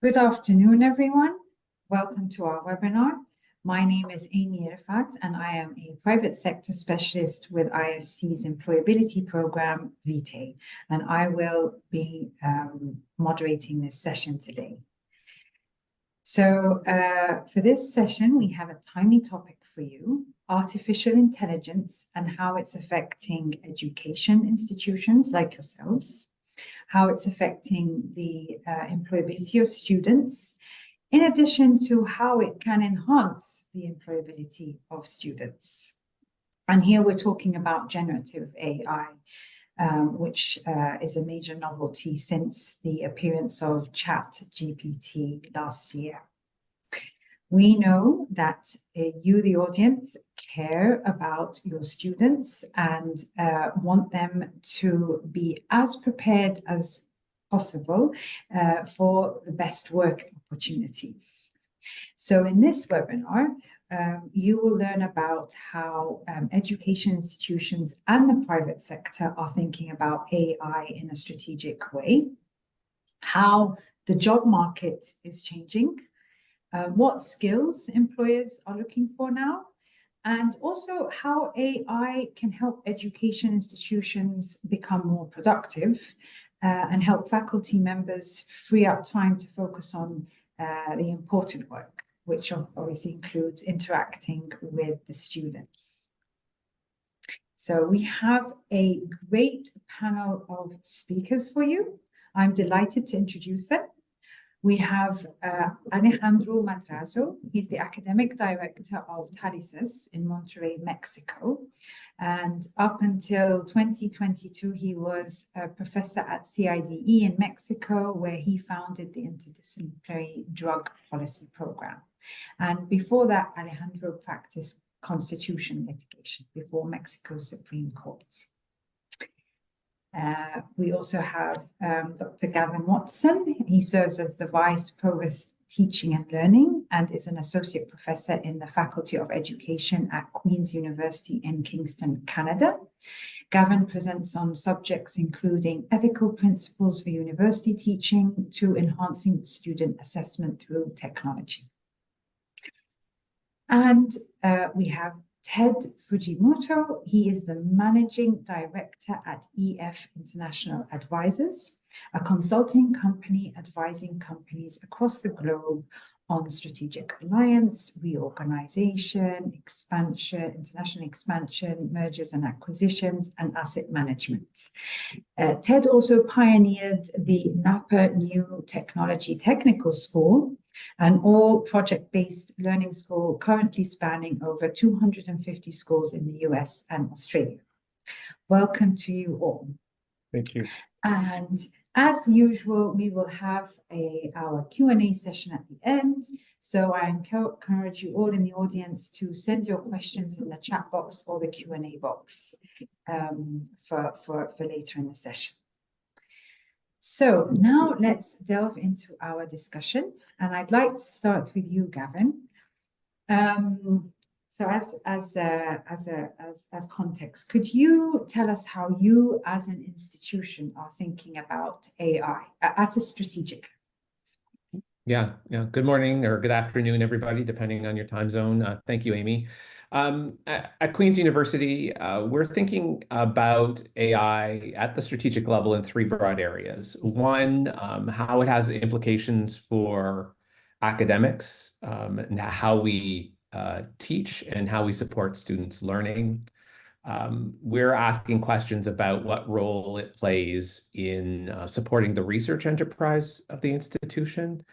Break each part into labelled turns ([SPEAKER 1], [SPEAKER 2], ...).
[SPEAKER 1] Good afternoon, everyone. Welcome to our webinar. My name is Amy Irfat, and I am a private sector specialist with IFC's employability program, Vitae, and I will be moderating this session today. So for this session, we have a timely topic for you: artificial intelligence and how it's affecting education institutions like yourselves, how it's affecting the employability of students, in addition to how it can enhance the employability of students. And here we're talking about generative AI, which is a major novelty since the appearance of ChatGPT last year. We know that you, the audience, care about your students and want them to be as prepared as possible for the best work opportunities. So in this webinar, you will learn about how education institutions and the private sector are thinking about AI in a strategic way, how the job market is changing, what skills employers are looking for now, and also how AI can help education institutions become more productive and help faculty members free up time to focus on the important work, which obviously includes interacting with the students. So we have a great panel of speakers for you. I'm delighted to introduce them. We have Alejandro Madrazo. He's the academic director of TALISIS in Monterrey, Mexico. And up until 2022, he was a professor at CIDE in Mexico, where he founded the Interdisciplinary Drug Policy Program. And before that, Alejandro practiced constitution litigation before Mexico's Supreme Court. We also have Dr. Gavin Watson. He serves as the Vice Provost Teaching and Learning and is an Associate Professor in the Faculty of Education at Queen's University in Kingston, Canada. Gavin presents on subjects including ethical principles for university teaching to enhancing student assessment through technology. And we have Ted Fujimoto. He is the Managing Director at EF International Advisors, a consulting company advising companies across the globe on strategic alliance, reorganization, expansion, international expansion, mergers and acquisitions, and asset management. Ted also pioneered the Napa New Technology Technical School, an all-project-based learning school currently spanning over 250 schools in the US and Australia. Welcome to you all.
[SPEAKER 2] Thank you.
[SPEAKER 1] And as usual, we will have our Q&A session at the end. So I encourage you all in the audience to send your questions in the chat box or the Q&A box for later in the session. So now let's delve into our discussion, and I'd like to start with you, Gavin. So as context, could you tell us how you as an institution are thinking about AI at a strategic level?
[SPEAKER 2] Yeah. Good morning or good afternoon, everybody, depending on your time zone. Thank you, Amy. At Queen's University, we're thinking about AI at the strategic level in three broad areas. One, how it has implications for academics, and how we teach and how we support students' learning. We're asking questions about what role it plays in supporting the research enterprise of the institution.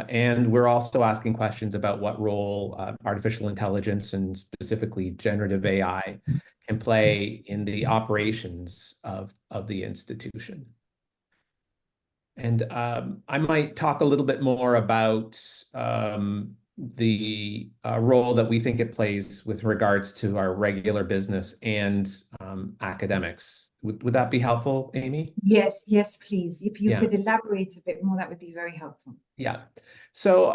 [SPEAKER 2] And we're also asking questions about what role artificial intelligence and specifically generative AI can play in the operations of the institution. And I might talk a little bit more about the role that we think it plays with regards to our regular business and academics. Would that be helpful, Amy?
[SPEAKER 1] Yes, please. If you could elaborate a bit more, that would be very helpful.
[SPEAKER 2] Yeah. So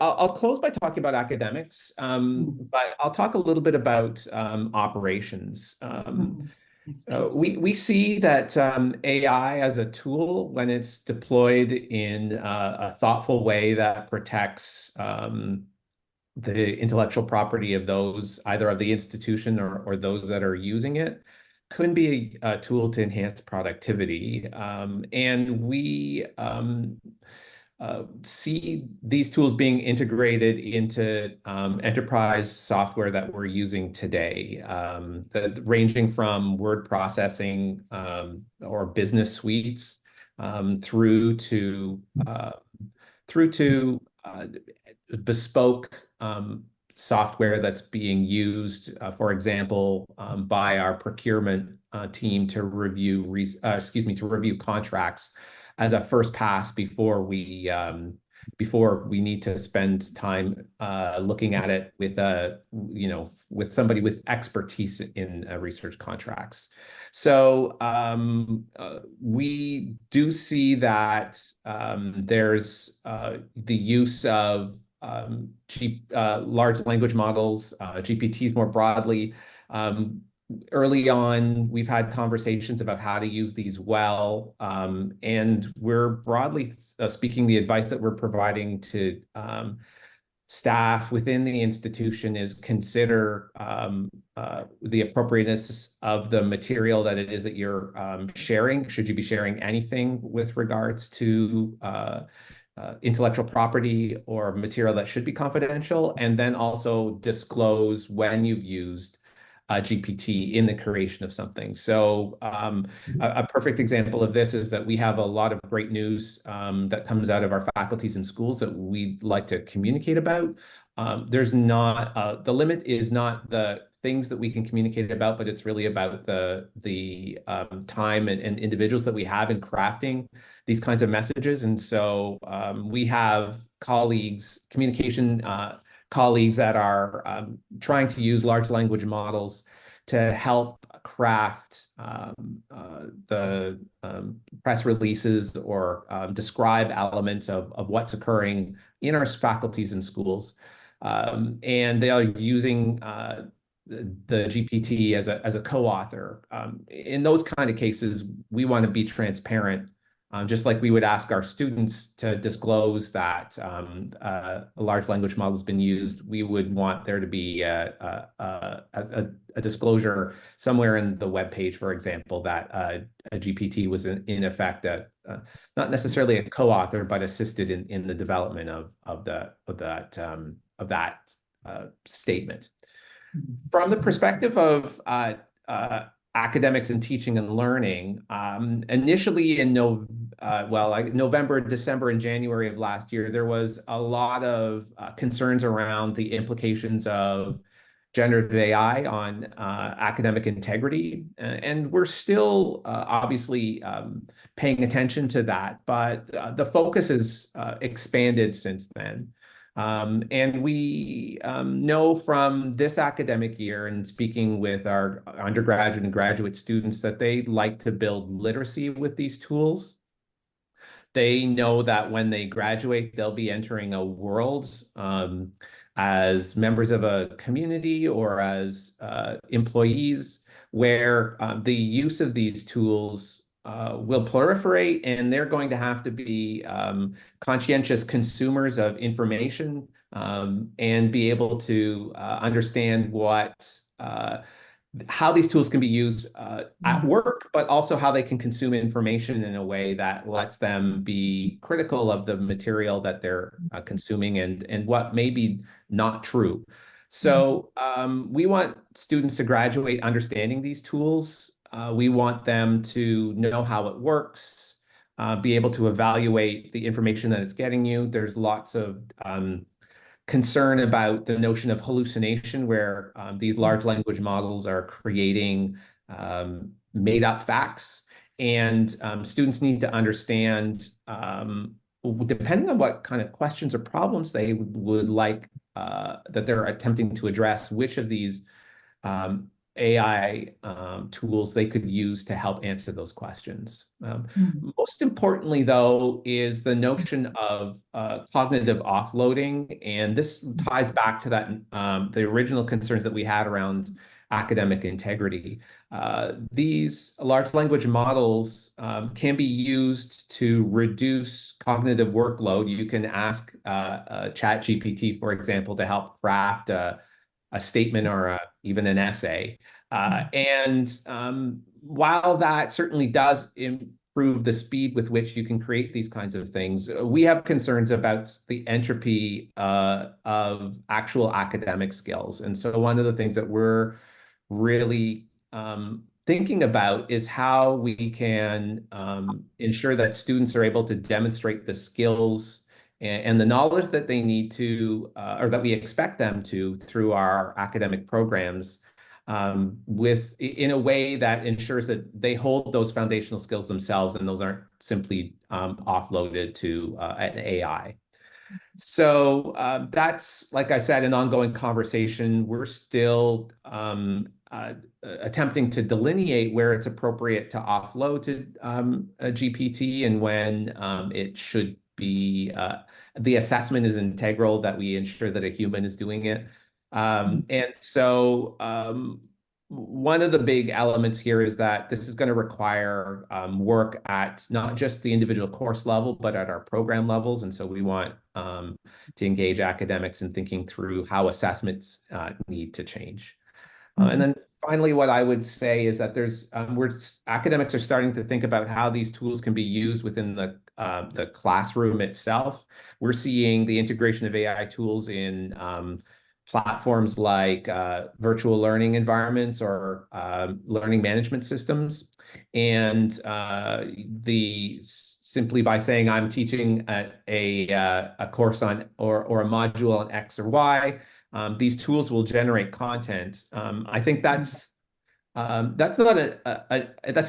[SPEAKER 2] I'll close by talking about academics, but I'll talk a little bit about operations.
[SPEAKER 1] Yes, please.
[SPEAKER 2] We see that AI as a tool, when it's deployed in a thoughtful way that protects the intellectual property of those, either of the institution or those that are using it, could be a tool to enhance productivity. And we see these tools being integrated into enterprise software that we're using today, that ranging from word processing or business suites through to bespoke software that's being used, for example, by our procurement team to review contracts as a first pass before we need to spend time looking at it with with somebody with expertise in research contracts. So we do see that there's the use of large language models, GPTs more broadly. Early on, we've had conversations about how to use these well, and we're broadly speaking, the advice that we're providing to staff within the institution is consider the appropriateness of the material that it is that you're sharing. Should you be sharing anything with regards to intellectual property or material that should be confidential, and then also disclose when you've used GPT in the creation of something. So a perfect example of this is that we have a lot of great news that comes out of our faculties and schools that we'd like to communicate about. There's not, the limit is not the things that we can communicate about, but it's really about the time and individuals that we have in crafting these kinds of messages. And so we have colleagues, communication colleagues that are trying to use large language models to help craft the press releases or describe elements of what's occurring in our faculties and schools. And they are using the GPT as a co-author. In those kind of cases, we want to be transparent, just like we would ask our students to disclose that a large language model has been used. We would want there to be a disclosure somewhere in the web page, for example, that a GPT was in effect not necessarily a co-author, but assisted in the development of that statement. From the perspective of academics and teaching and learning, initially in November, December, and January of last year, there was a lot of concerns around the implications of generative AI on academic integrity. And we're still obviously paying attention to that, but the focus has expanded since then. And we know from this academic year and speaking with our undergraduate and graduate students that they like to build literacy with these tools. They know that when they graduate, they'll be entering a world as members of a community or as employees where the use of these tools will proliferate, and they're going to have to be conscientious consumers of information and be able to understand how these tools can be used at work, but also how they can consume information in a way that lets them be critical of the material that they're consuming and what may be not true. So we want students to graduate understanding these tools. We want them to know how it works, be able to evaluate the information that it's getting you. There's lots of concern about the notion of hallucination, where these large language models are creating made-up facts. And students need to understand, depending on what kind of questions or problems they would like that they're attempting to address, which of these AI tools they could use to help answer those questions. Most importantly, though, is the notion of cognitive offloading. And this ties back to that the original concerns that we had around academic integrity. These large language models can be used to reduce cognitive workload. You can ask ChatGPT, for example, to help craft a statement or even an essay. While that certainly does improve the speed with which you can create these kinds of things, we have concerns about the entropy of actual academic skills. And so one of the things that we're really thinking about is how we can ensure that students are able to demonstrate the skills and the knowledge that they need to, or that we expect them to, through our academic programs, in a way that ensures that they hold those foundational skills themselves, and those aren't simply offloaded to an AI. So that's, like I said, an ongoing conversation. We're still attempting to delineate where it's appropriate to offload to a GPT and when it should be, the assessment is integral, that we ensure that a human is doing it. And so one of the big elements here is that this is going to require work at not just the individual course level, but at our program levels. And so we want to engage academics in thinking through how assessments need to change. And then finally, what I would say is that academics are starting to think about how these tools can be used within the classroom itself. We're seeing the integration of AI tools in platforms like virtual learning environments or learning management systems. And simply by saying I'm teaching a course on or a module on X or Y, these tools will generate content. I think that's not that's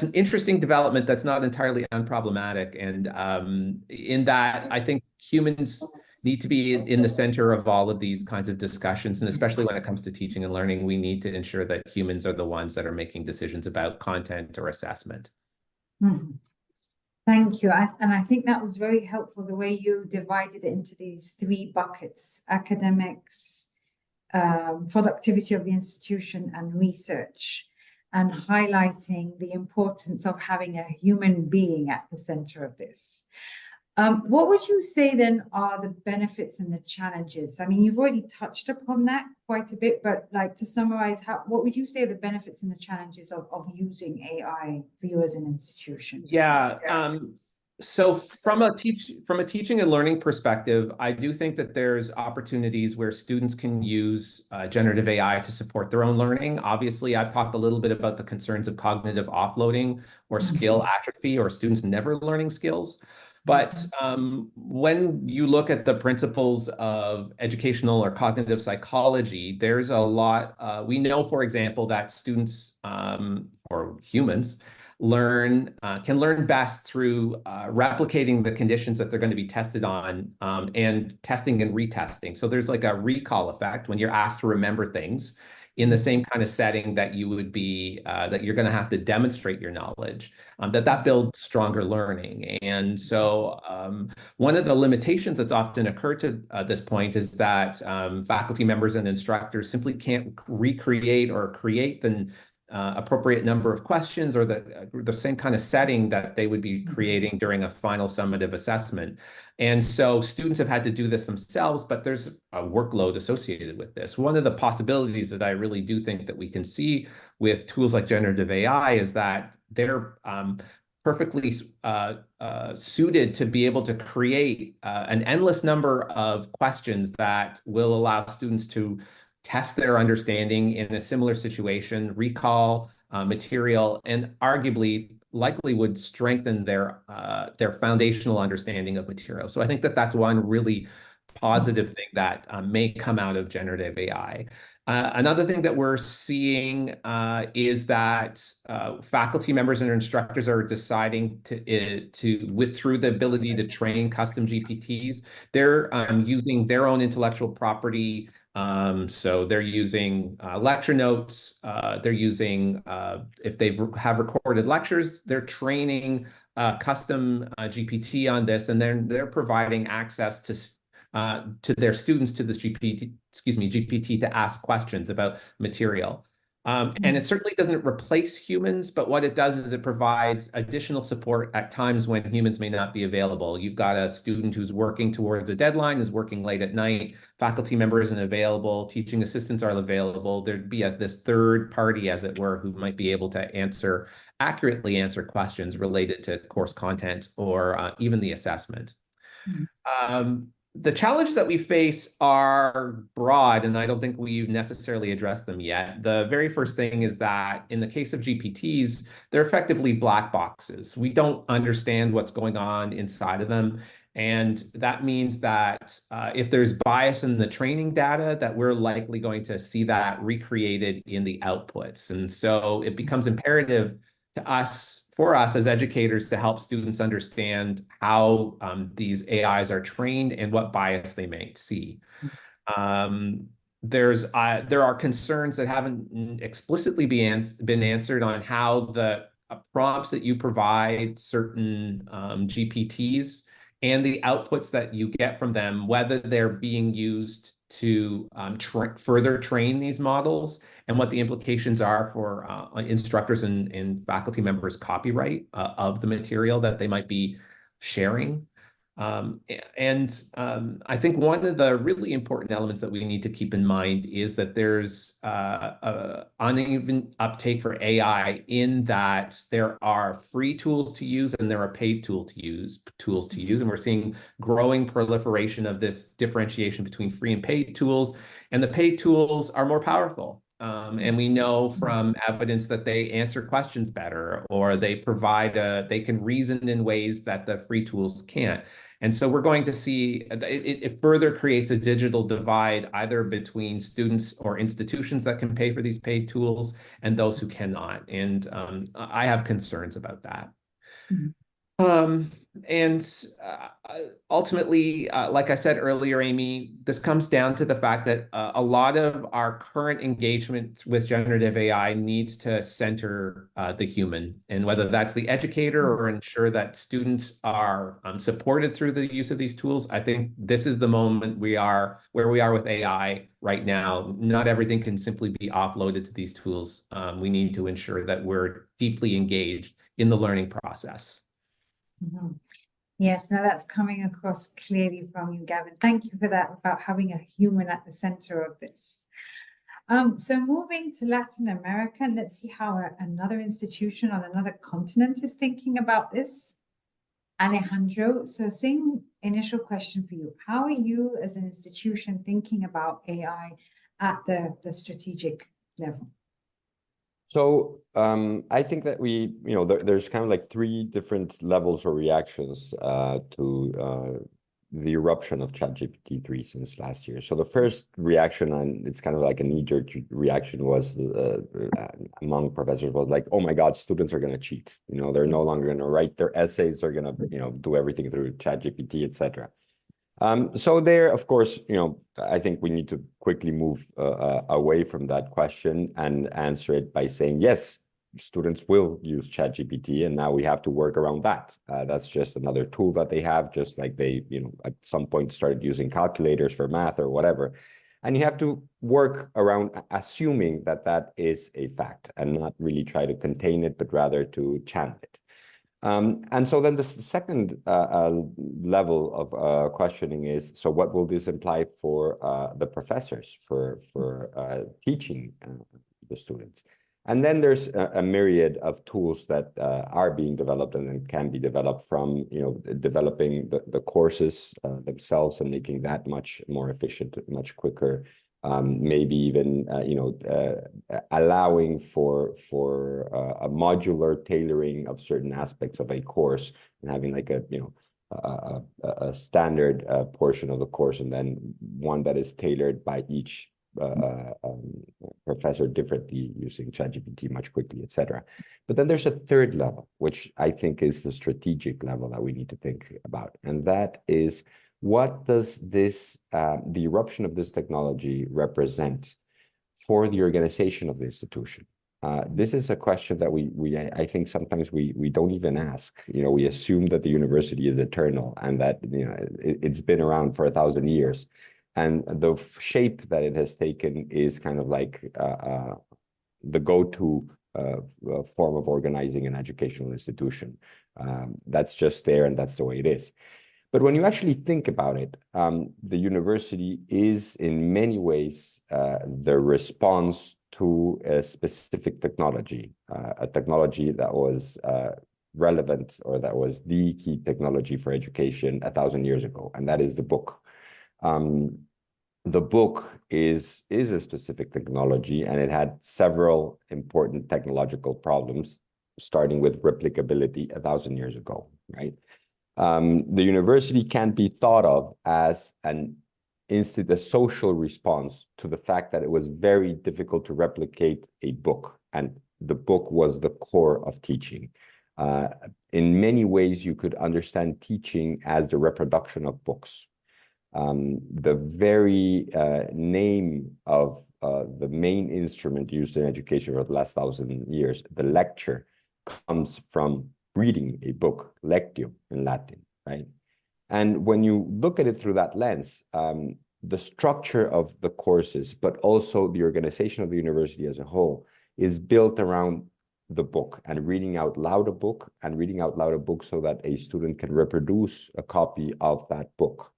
[SPEAKER 2] an interesting development that's not entirely unproblematic. And in that, I think humans need to be in the center of all of these kinds of discussions. And especially when it comes to teaching and learning, we need to ensure that humans are the ones that are making decisions about content or assessment.
[SPEAKER 1] Thank you. And I think that was very helpful, the way you divided it into these three buckets: academics, productivity of the institution, and research, and highlighting the importance of having a human being at the center of this. What would you say then are the benefits and the challenges? I mean, you've already touched upon that quite a bit, but like, to summarize, what would you say are the benefits and the challenges of using AI for you as an institution?
[SPEAKER 2] Yeah. So from a teaching and learning perspective, I do think that there's opportunities where students can use generative AI to support their own learning. Obviously, I've talked a little bit about the concerns of cognitive offloading or skill atrophy, or students never learning skills. But when you look at the principles of educational or cognitive psychology, there's a lot. We know, for example, that students or humans can learn best through replicating the conditions that they're going to be tested on, and testing and retesting. So there's like a recall effect when you're asked to remember things in the same kind of setting that you would be, that you're going to have to demonstrate your knowledge, that builds stronger learning. And so one of the limitations that's often occurred to this point is that faculty members and instructors simply can't recreate or create the appropriate number of questions or the same kind of setting that they would be creating during a final summative assessment. And so students have had to do this themselves, but there's a workload associated with this. One of the possibilities that I really do think that we can see with tools like generative AI is that they're perfectly suited to be able to create an endless number of questions that will allow students to test their understanding in a similar situation, recall material, and arguably likely would strengthen their foundational understanding of material. So I think that that's one really positive thing that may come out of generative AI. Another thing that we're seeing is that faculty members and instructors are deciding through the ability to train custom GPTs, they're using their own intellectual property. So they're using lecture notes. They're using, if they have recorded lectures, they're training custom GPT on this, and they're providing access to their students to this GPT to ask questions about material. And it certainly doesn't replace humans, but what it does is it provides additional support at times when humans may not be available. You've got a student who's working towards a deadline, is working late at night, faculty member isn't available, teaching assistants are available. There'd be this third party, as it were, who might be able to accurately answer questions related to course content or even the assessment. The challenges that we face are broad, and I don't think we've necessarily addressed them yet. The very first thing is that in the case of GPTs, they're effectively black boxes. We don't understand what's going on inside of them. And that means that if there's bias in the training data, that we're likely going to see that recreated in the outputs. And so it becomes imperative for us as educators to help students understand how these AIs are trained and what bias they may see. There are concerns that haven't explicitly been answered on how the prompts that you provide certain GPTs and the outputs that you get from them, whether they're being used to further train these models and what the implications are for instructors and faculty members' copyright of the material that they might be sharing. I think one of the really important elements that we need to keep in mind is that there's uneven uptake for AI in that there are free tools to use and there are paid tools to use, and we're seeing growing proliferation of this differentiation between free and paid tools, and the paid tools are more powerful. And we know from evidence that they answer questions better, or they can reason in ways that the free tools can't. And so we're going to see it further creates a digital divide either between students or institutions that can pay for these paid tools and those who cannot. And I have concerns about that. Ultimately, like I said earlier, Amy, this comes down to the fact that a lot of our current engagement with generative AI needs to center the human, and whether that's the educator or ensure that students are supported through the use of these tools. I think this is the moment where we are with AI right now. Not everything can simply be offloaded to these tools. We need to ensure that we're deeply engaged in the learning process.
[SPEAKER 1] Yes, now that's coming across clearly from you, Gavin. Thank you for that, about having a human at the center of this. So moving to Latin America, let's see how another institution on another continent is thinking about this. Alejandro, so same initial question for you. How are you as an institution thinking about AI at the strategic level?
[SPEAKER 3] So I think that there's kind of like three different levels or reactions to the eruption of ChatGPT 3 since last year. So the first reaction, and it's kind of like a knee-jerk reaction, was among professors was like, oh my God, students are going to cheat. They're no longer going to write their essays. They're going to do everything through ChatGPT, etc. So there, of course, I think we need to quickly move away from that question and answer it by saying, yes, students will use ChatGPT, and now we have to work around that. That's just another tool that they have, just like they, at some point started using calculators for math or whatever. And you have to work around assuming that that is a fact and not really try to contain it, but rather to channel it. And so then the second level of questioning is, so what will this imply for the professors for teaching the students? And then there's a myriad of tools that are being developed and then can be developed from, developing the courses themselves and making that much more efficient, much quicker. Maybe even allowing for a modular tailoring of certain aspects of a course and having like a standard portion of the course, and then one that is tailored by each professor differently using ChatGPT much quickly, etc. But then there's a third level, which I think is the strategic level that we need to think about, and that is, what does this, the eruption of this technology represent for the organization of the institution? This is a question that I think sometimes we don't even ask. We assume that the university is eternal and that it's been around for 1,000 years, and the shape that it has taken is kind of like the go-to form of organizing an educational institution. That's just there, and that's the way it is. But when you actually think about it, the university is in many ways the response to a specific technology, a technology that was relevant, or that was the key technology for education 1,000 years ago, and that is the book. The book is a specific technology, and it had several important technological problems, starting with replicability 1,000 years ago, right? The university can be thought of as a social response to the fact that it was very difficult to replicate a book, and the book was the core of teaching. In many ways, you could understand teaching as the reproduction of books. The very name of the main instrument used in education for the last 1,000 years, the lecture, comes from reading a book, lectio in Latin, right? And when you look at it through that lens, the structure of the courses, but also the organization of the university as a whole, is built around the book and reading out loud a book, and reading out loud a book so that a student can reproduce a copy of that book.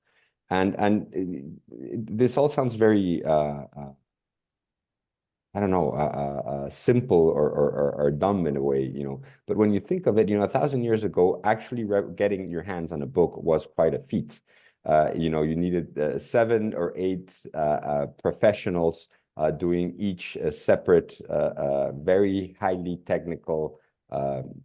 [SPEAKER 3] And this all sounds very I don't know, simple or dumb in a way, you know. But when you think of it, you know, 1,000 years ago, actually getting your hands on a book was quite a feat. You know, you needed 7 or 8 professionals doing each a separate, very highly technical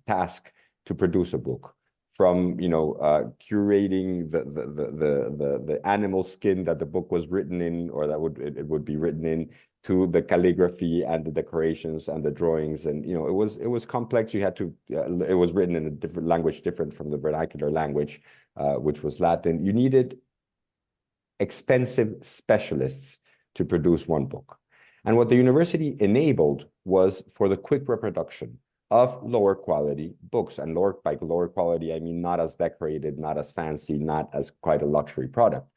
[SPEAKER 3] task to produce a book. From, you know, curating the animal skin that the book was written in, or that it would be written in, to the calligraphy and the decorations and the drawings. And, you know, it was complex. You had to, it was written in a different language, different from the vernacular language, which was Latin. You needed expensive specialists to produce one book. And what the university enabled was for the quick reproduction of lower quality books. And by lower quality, I mean not as decorated, not as fancy, not as quite a luxury product.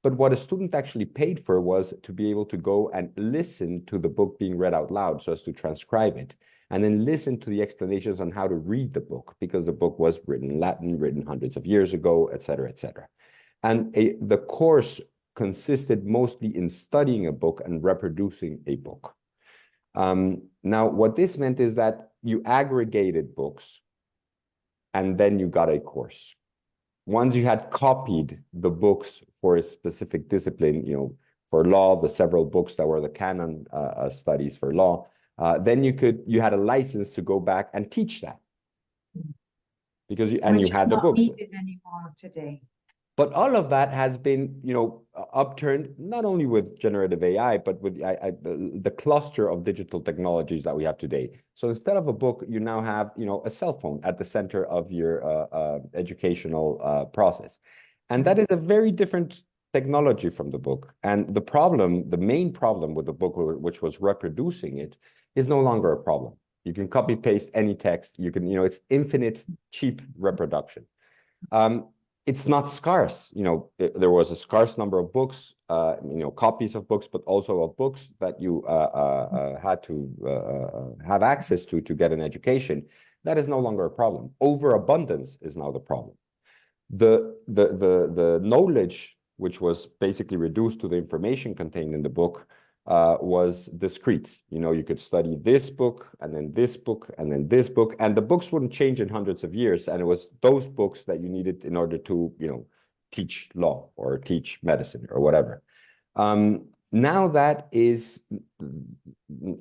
[SPEAKER 3] But what a student actually paid for was to be able to go and listen to the book being read out loud, so as to transcribe it, and then listen to the explanations on how to read the book, because the book was written in Latin, written hundreds of years ago, et cetera, et cetera. And the course consisted mostly in studying a book and reproducing a book. Now, what this meant is that you aggregated books, and then you got a course. Once you had copied the books for a specific discipline, you know, for law, the several books that were the canon studies for law, then you had a license to go back and teach that, because you had the books.
[SPEAKER 1] Which is not needed anymore today.
[SPEAKER 3] But all of that has been, you know, upturned not only with generative AI, but with the cluster of digital technologies that we have today. So instead of a book, you now have, you know, a cell phone at the center of your educational process. And that is a very different technology from the book. And the main problem with the book, which was reproducing it, is no longer a problem. You can copy paste any text. You can, you know, it's infinite, cheap reproduction. It's not scarce. You know, there was a scarce number of books, you know, copies of books, but also of books that you had to have access to get an education. That is no longer a problem. Overabundance is now the problem. The knowledge, which was basically reduced to the information contained in the book, was discrete. You know, you could study this book, and then this book, and then this book, and the books wouldn't change in hundreds of years. And it was those books that you needed in order to, you know, teach law or teach medicine or whatever. Now that is,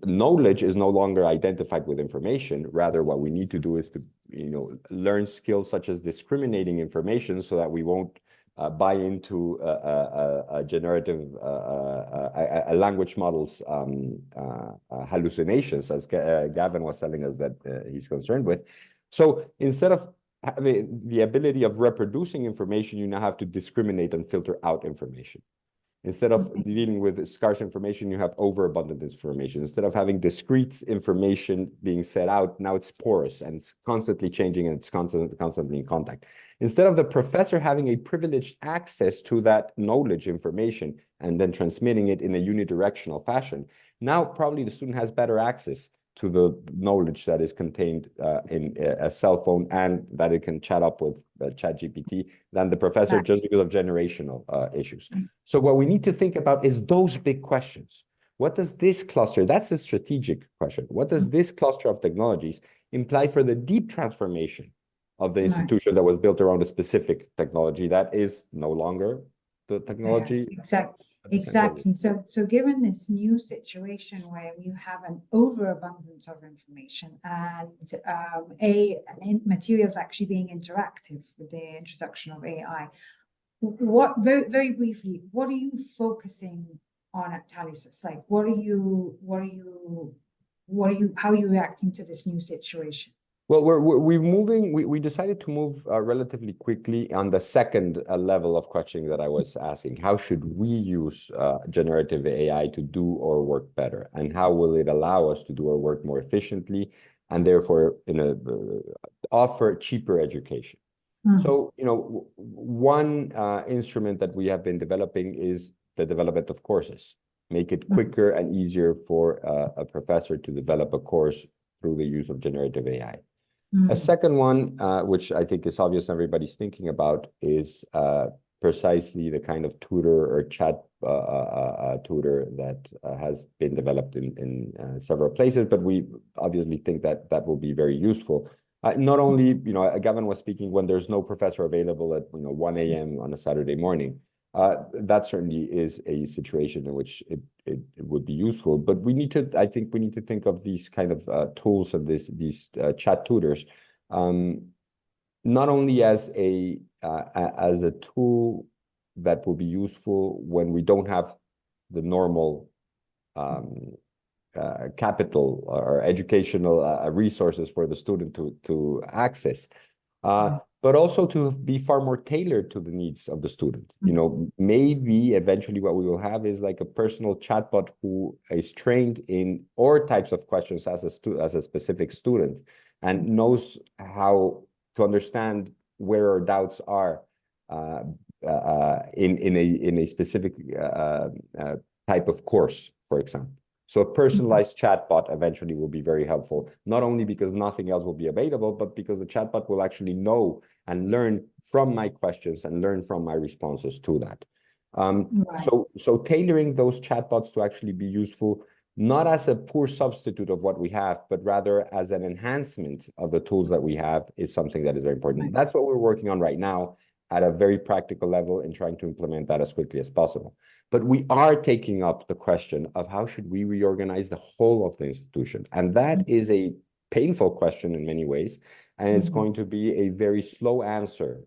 [SPEAKER 3] knowledge is no longer identified with information. Rather, what we need to do is to, you know, learn skills such as discriminating information, so that we won't buy into a generative language model's hallucinations, as Gavin was telling us that he's concerned with. So instead of having the ability of reproducing information, you now have to discriminate and filter out information. Instead of dealing with scarce information, you have overabundant information. Instead of having discrete information being set out, now it's porous and it's constantly changing, and it's constantly in contact. Instead of the professor having a privileged access to that knowledge information and then transmitting it in a unidirectional fashion, now probably the student has better access to the knowledge that is contained in a cell phone and that it can chat up with ChatGPT than the professor just because of generational issues. So what we need to think about is those big questions. What does this cluster, that's the strategic question, what does this cluster of technologies imply for the deep transformation of the institution that was built around a specific technology that is no longer the technology?
[SPEAKER 1] Exactly. So given this new situation where you have an overabundance of information and materials actually being interactive with the introduction of AI, what very briefly, what are you focusing on at TALISIS? Like, how are you reacting to this new situation?
[SPEAKER 3] Well, we're moving. We decided to move relatively quickly on the second level of questioning that I was asking. How should we use generative AI to do our work better, and how will it allow us to do our work more efficiently, and therefore offer cheaper education? So, one instrument that we have been developing is the development of courses. Make it quicker and easier for a professor to develop a course through the use of generative AI. A second one, which I think is obvious everybody's thinking about, is precisely the kind of tutor or chat tutor that has been developed in several places, but we obviously think that that will be very useful. Not only, Gavin was speaking when there's no professor available at 1 a.m. on a Saturday morning. That certainly is a situation in which it would be useful, but I think we need to think of these kind of tools and these chat tutors not only as a tool that will be useful when we don't have the normal capital or educational resources for the student to access, but also to be far more tailored to the needs of the student. Maybe eventually what we will have is like a personal chatbot who is trained in all types of questions as a specific student and knows how to understand where our doubts are in a specific type of course, for example. So a personalized chatbot eventually will be very helpful, not only because nothing else will be available, but because the chatbot will actually know and learn from my questions and learn from my responses to that. So tailoring those chatbots to actually be useful, not as a poor substitute of what we have, but rather as an enhancement of the tools that we have, is something that is very important. That's what we're working on right now at a very practical level and trying to implement that as quickly as possible. But we are taking up the question of how should we reorganize the whole of the institution. And that is a painful question in many ways. And it's going to be a very slow answer,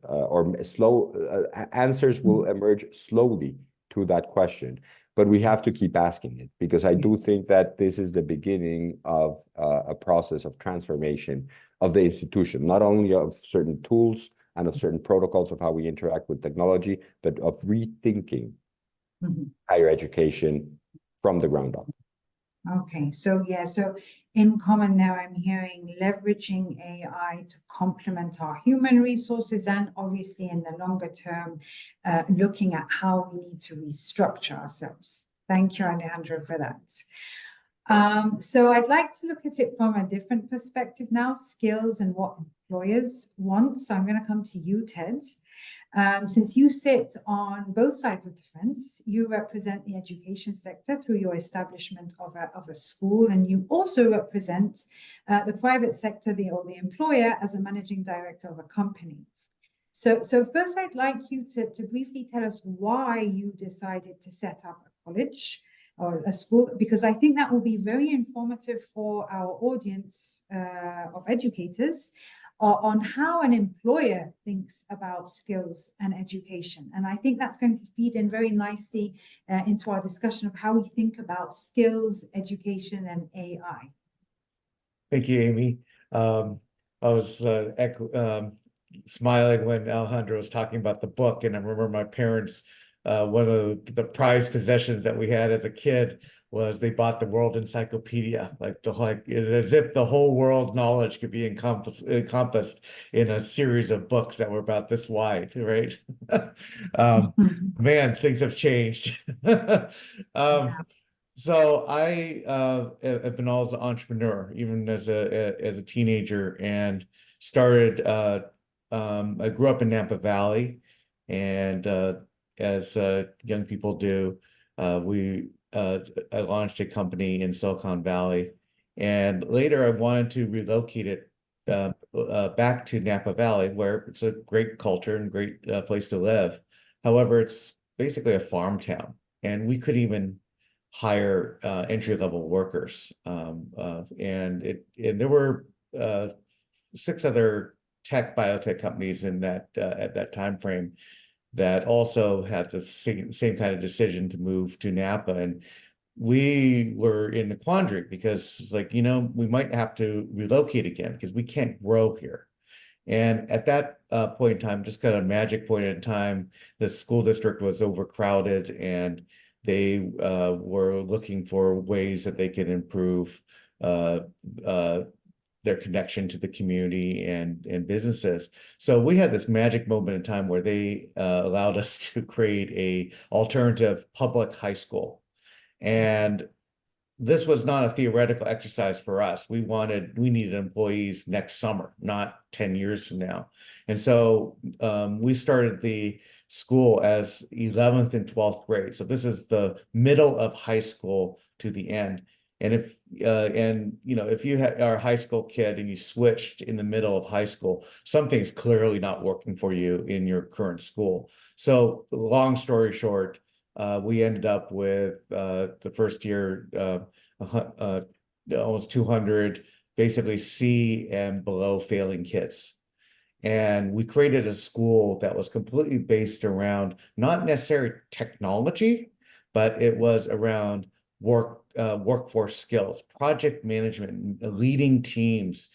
[SPEAKER 3] answers will emerge slowly to that question. But we have to keep asking it, because I do think that this is the beginning of a process of transformation of the institution, not only of certain tools and of certain protocols of how we interact with technology, but of rethinking higher education from the ground up.
[SPEAKER 1] Okay, so in common now, I'm hearing leveraging AI to complement our human resources, and obviously in the longer term, looking at how we need to restructure ourselves. Thank you, Alejandro, for that. So I'd like to look at it from a different perspective now, skills and what employers want. So I'm going to come to you, Ted. Since you sit on both sides of the fence, you represent the education sector through your establishment of a school, and you also represent the private sector, or the employer, as a managing director of a company. So first, I'd like you to briefly tell us why you decided to set up a college or a school, because I think that will be very informative for our audience of educators on how an employer thinks about skills and education. And I think that's going to feed in very nicely into our discussion of how we think about skills, education, and AI.
[SPEAKER 4] Thank you, Amy. I was smiling when Alejandro was talking about the book, and I remember my parents, one of the prized possessions that we had as a kid was they bought the World Encyclopedia, as if the whole world knowledge could be encompassed in a series of books that were about this wide, right? Man, things have changed. So I have been always an entrepreneur, even as a teenager, and started. I grew up in Napa Valley, and as young people do, I launched a company in Silicon Valley, and later I wanted to relocate it back to Napa Valley, where it's a great culture and great place to live. However, it's basically a farm town, and we could even hire entry-level workers. And there were 6 other biotech companies in that at that time frame that also had the same kind of decision to move to Napa. And we were in a quandary because it's like, we might have to relocate again because we can't grow here. And at that point in time, just kind of magic point in time, the school district was overcrowded, and they were looking for ways that they could improve their connection to the community and businesses. So we had this magic moment in time where they allowed us to create a alternative public high school. And this was not a theoretical exercise for us. We needed employees next summer, not 10 years from now. And so we started the school as 11th and 12th grade. So this is the middle of high school to the end. And if you are a high school kid and you switched in the middle of high school, something's clearly not working for you in your current school. So long story short, we ended up with the first year almost 200 basically C and below failing kids. And we created a school that was completely based around not necessarily technology, but it was around workforce skills, project management, leading teams,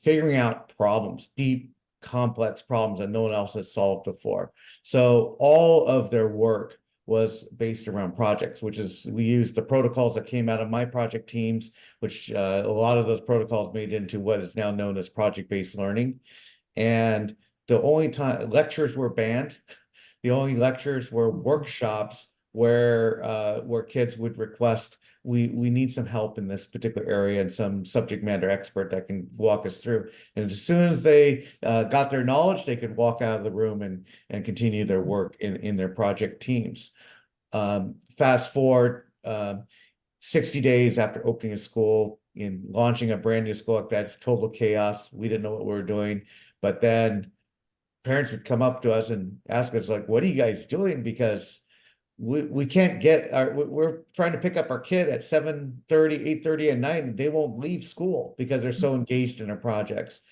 [SPEAKER 4] figuring out problems, deep, complex problems that no one else has solved before. So all of their work was based around projects, which is we used the protocols that came out of my project teams, which a lot of those protocols made into what is now known as project-based learning. And the only time lectures were banned, the only lectures were workshops where kids would request, we need some help in this particular area and some subject matter expert that can walk us through. And as soon as they got their knowledge, they could walk out of the room and continue their work in their project teams. Fast forward 60 days after opening a school, in launching a brand new school, that's total chaos. We didn't know what we were doing, but then parents would come up to us and ask us, like, what are you guys doing? Because we can't we're trying to pick up our kid at 7:30, 8:30 at night, and they won't leave school because they're so engaged in their projects.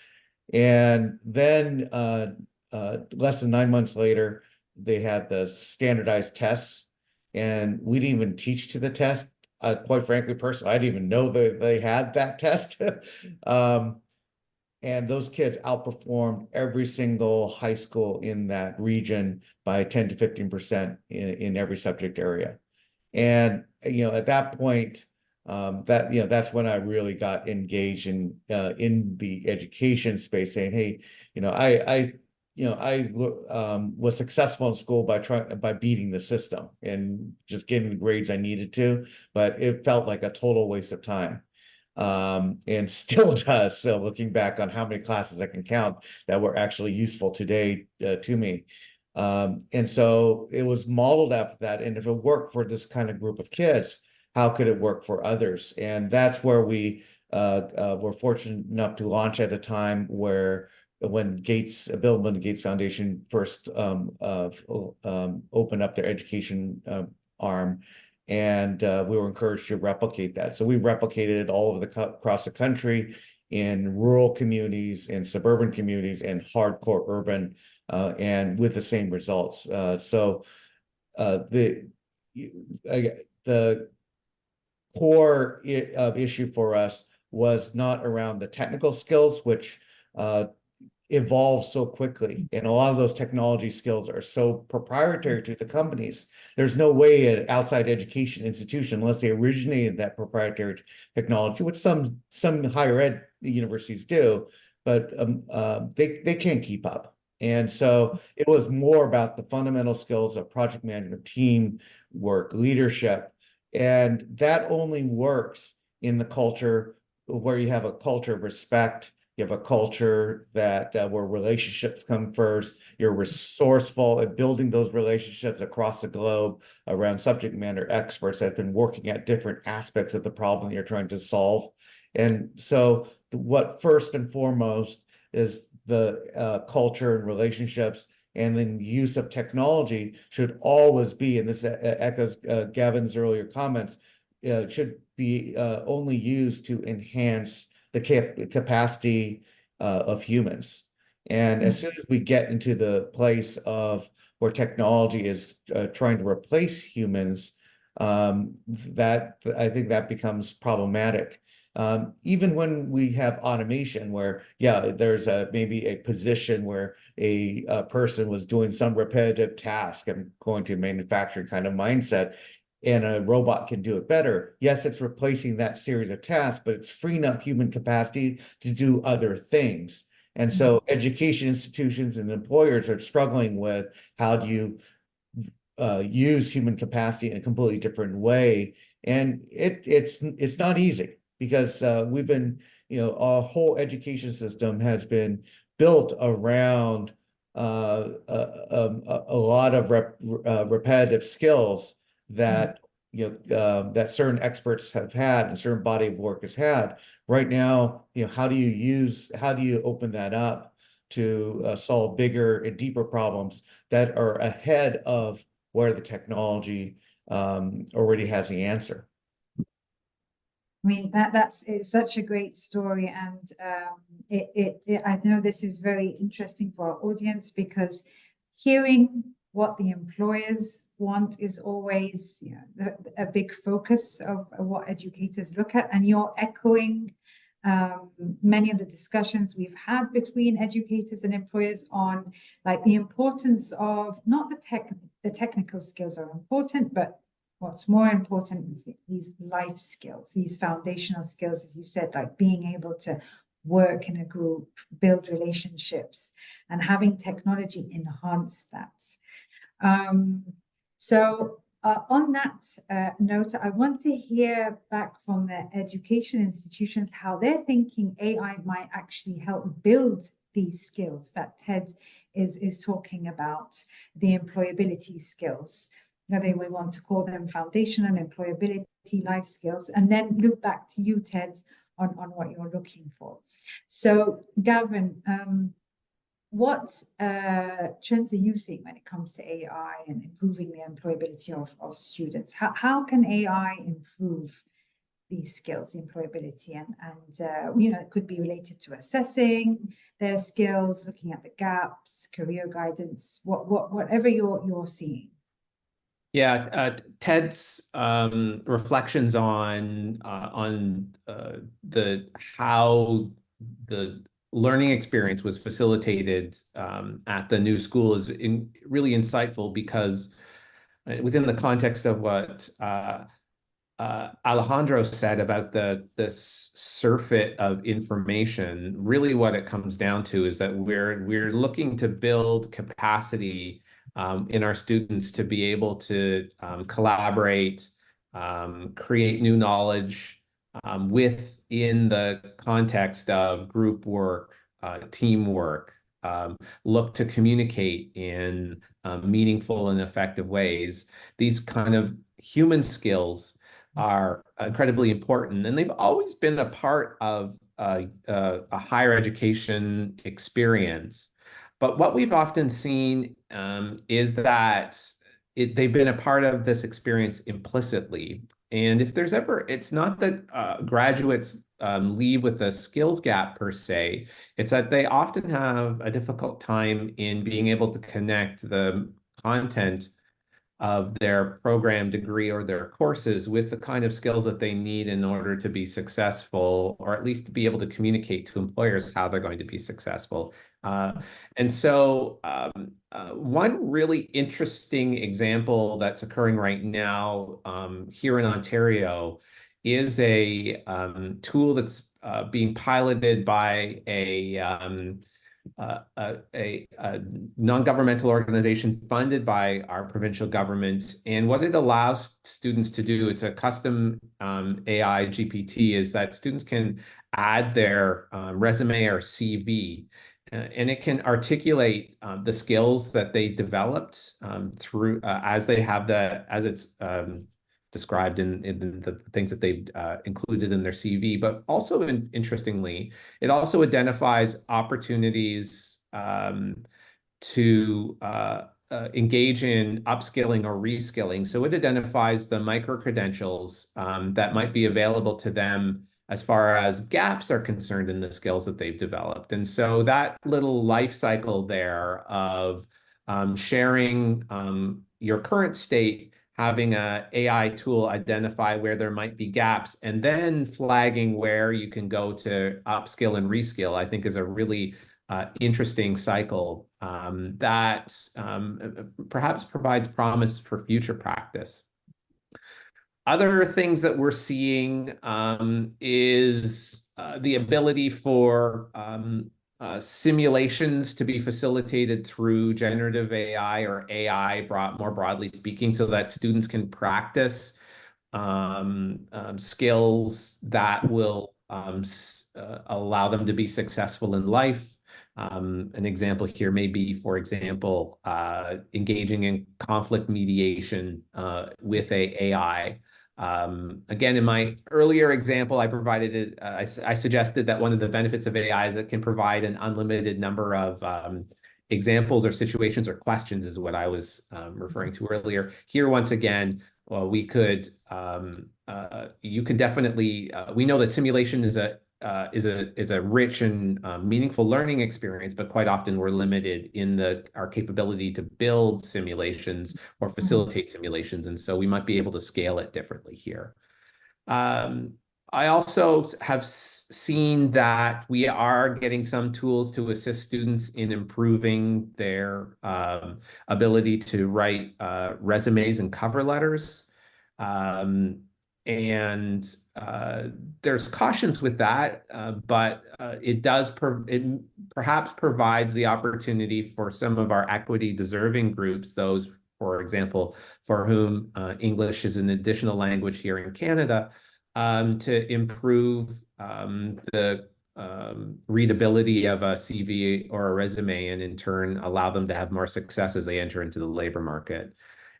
[SPEAKER 4] And then less than 9 months later, they had the standardized tests, and we didn't even teach to the test. Quite frankly, personally, I didn't even know that they had that test. And those kids outperformed every single high school in that region by 10 to 15% in every subject area. And at that point, that's when I really got engaged in the education space, saying, hey, I was successful in school by beating the system and just getting the grades I needed to, but it felt like a total waste of time. And still does. So looking back on how many classes I can count that were actually useful today to me. And so it was modeled after that. And if it worked for this kind of group of kids, how could it work for others? And that's where we were fortunate enough to launch at a time when Bill and Melinda Gates Foundation first opened up their education arm. And we were encouraged to replicate that. So we replicated it all over across the country, in rural communities, in suburban communities, and hardcore urban, and with the same results. So the core issue for us was not around the technical skills, which evolve so quickly, and a lot of those technology skills are so proprietary to the companies. There's no way an outside education institution, unless they originated that proprietary technology, which some higher ed universities do, but they can't keep up. And so it was more about the fundamental skills of project management, team work, leadership, And that only works in the culture where you have a culture of respect. You have a culture that where relationships come first. You're resourceful at building those relationships across the globe around subject matter experts that have been working at different aspects of the problem you're trying to solve. And so what first and foremost is the culture and relationships, and then use of technology should always be, and this echoes Gavin's earlier comments, should be only used to enhance the capacity of humans. And as soon as we get into the place of where technology is trying to replace humans, that I think that becomes problematic. Even when we have automation where, yeah, there's maybe a position where a person was doing some repetitive task and going to manufacturing kind of mindset, and a robot can do it better. Yes, it's replacing that series of tasks, but it's freeing up human capacity to do other things. And so education institutions and employers are struggling with how do you use human capacity in a completely different way. And it's not easy, because we've been, our whole education system has been built around a lot of repetitive skills that that certain experts have had and certain body of work has had. Right now, how do you open that up to solve bigger and deeper problems that are ahead of where the technology already has the answer?
[SPEAKER 1] I mean, it's such a great story, and I know this is very interesting for our audience, because hearing what the employers want is always a big focus of what educators look at, and you're echoing many of the discussions we've had between educators and employers on like the importance of not the technical skills are important, but what's more important is these life skills, these foundational skills, as you said, like being able to work in a group, build relationships, and having technology enhance that. On that note, I want to hear back from the education institutions how they're thinking AI might actually help build these skills that Ted is talking about, the employability skills, whether we want to call them foundational employability life skills, and then loop back to you, Ted, on what you're looking for. So, Gavin, what trends are you seeing when it comes to AI and improving the employability of students? How can AI improve these skills, employability, and it could be related to assessing their skills, looking at the gaps, career guidance, whatever you're seeing.
[SPEAKER 2] Yeah, Ted's reflections on how the learning experience was facilitated at the new school is really insightful, because within the context of what Alejandro said about the surfeit of information, really what it comes down to is that we're looking to build capacity in our students to be able to collaborate, create new knowledge within the context of group work, teamwork, look to communicate in meaningful and effective ways. These kind of human skills are incredibly important, and they've always been a part of a higher education experience. But what we've often seen is that they've been a part of this experience implicitly. And if there's ever, it's not that graduates leave with a skills gap per se, it's that they often have a difficult time in being able to connect the content of their program, degree, or their courses with the kind of skills that they need in order to be successful, or at least to be able to communicate to employers how they're going to be successful. And so one really interesting example that's occurring right now here in Ontario is a tool that's being piloted by a non-governmental organization funded by our provincial government. And what it allows students to do, it's a custom AI GPT, is that students can add their resume or CV, and it can articulate the skills that they developed through as it's described in the things that they've included in their CV. But also, interestingly, it also identifies opportunities to engage in upskilling or reskilling. So it identifies the micro-credentials that might be available to them as far as gaps are concerned in the skills that they've developed. And so that little life cycle there of sharing your current state, having an AI tool identify where there might be gaps, and then flagging where you can go to upskill and reskill, I think is a really interesting cycle that perhaps provides promise for future practice. Other things that we're seeing is the ability for simulations to be facilitated through generative AI or AI more broadly speaking, so that students can practice skills that will allow them to be successful in life. An example here may be, for example, engaging in conflict mediation with AI. Again, in my earlier example, I suggested that one of the benefits of AI is it can provide an unlimited number of examples or situations or questions, is what I was referring to earlier. Here, once again, well, you can definitely, we know that simulation is a rich and meaningful learning experience, but quite often we're limited in our capability to build simulations or facilitate simulations, and so we might be able to scale it differently here. I also have seen that we are getting some tools to assist students in improving their ability to write resumes and cover letters. And there's cautions with that, but it perhaps provides the opportunity for some of our equity deserving groups, those, for example, for whom English is an additional language here in Canada, to improve the readability of a CV or a resume, and in turn allow them to have more success as they enter into the labor market.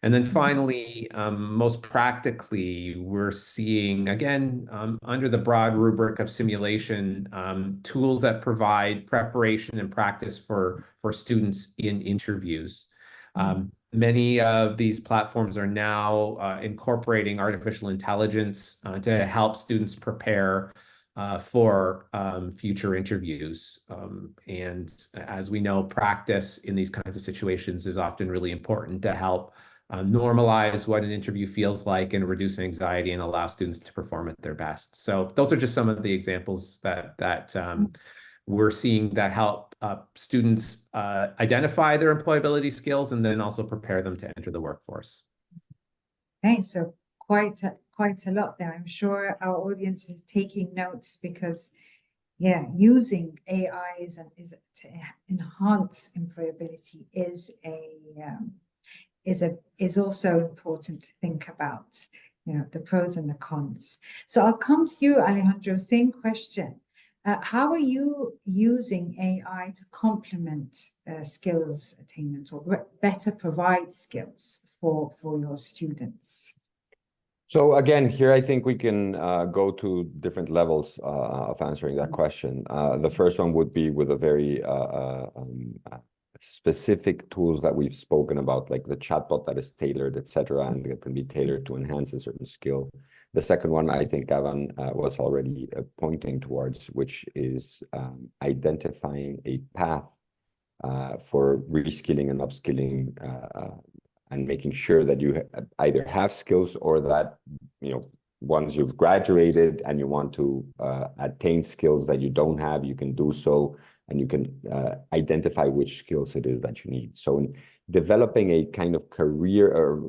[SPEAKER 2] And then finally, most practically, we're seeing, again, under the broad rubric of simulation, tools that provide preparation and practice for students in interviews. Many of these platforms are now incorporating artificial intelligence to help students prepare for future interviews. And as we know, practice in these kinds of situations is often really important to help normalize what an interview feels like and reduce anxiety and allow students to perform at their best. So those are just some of the examples that we're seeing that help students identify their employability skills and then also prepare them to enter the workforce.
[SPEAKER 1] Okay, so quite a lot there. I'm sure our audience is taking notes because, yeah, using AI is to enhance employability is also important to think about, the pros and the cons. So I'll come to you, Alejandro, same question. How are you using AI to complement skills attainment or better provide skills for your students?
[SPEAKER 3] So again, here I think we can go to different levels of answering that question. The first one would be with a very specific tools that we've spoken about, like the chatbot that is tailored, etc., and it can be tailored to enhance a certain skill. The second one, I think Gavan was already pointing towards, which is identifying a path for reskilling and upskilling, and making sure that you either have skills or that, once you've graduated and you want to attain skills that you don't have, you can do so and you can identify which skills it is that you need. So in developing a kind of career, or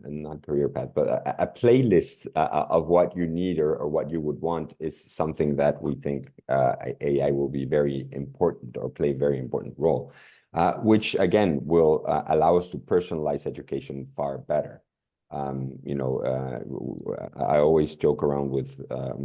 [SPEAKER 3] not career path, but a playlist of what you need or what you would want is something that we think AI will be very important or play a very important role, which again will allow us to personalize education far better. I always joke around with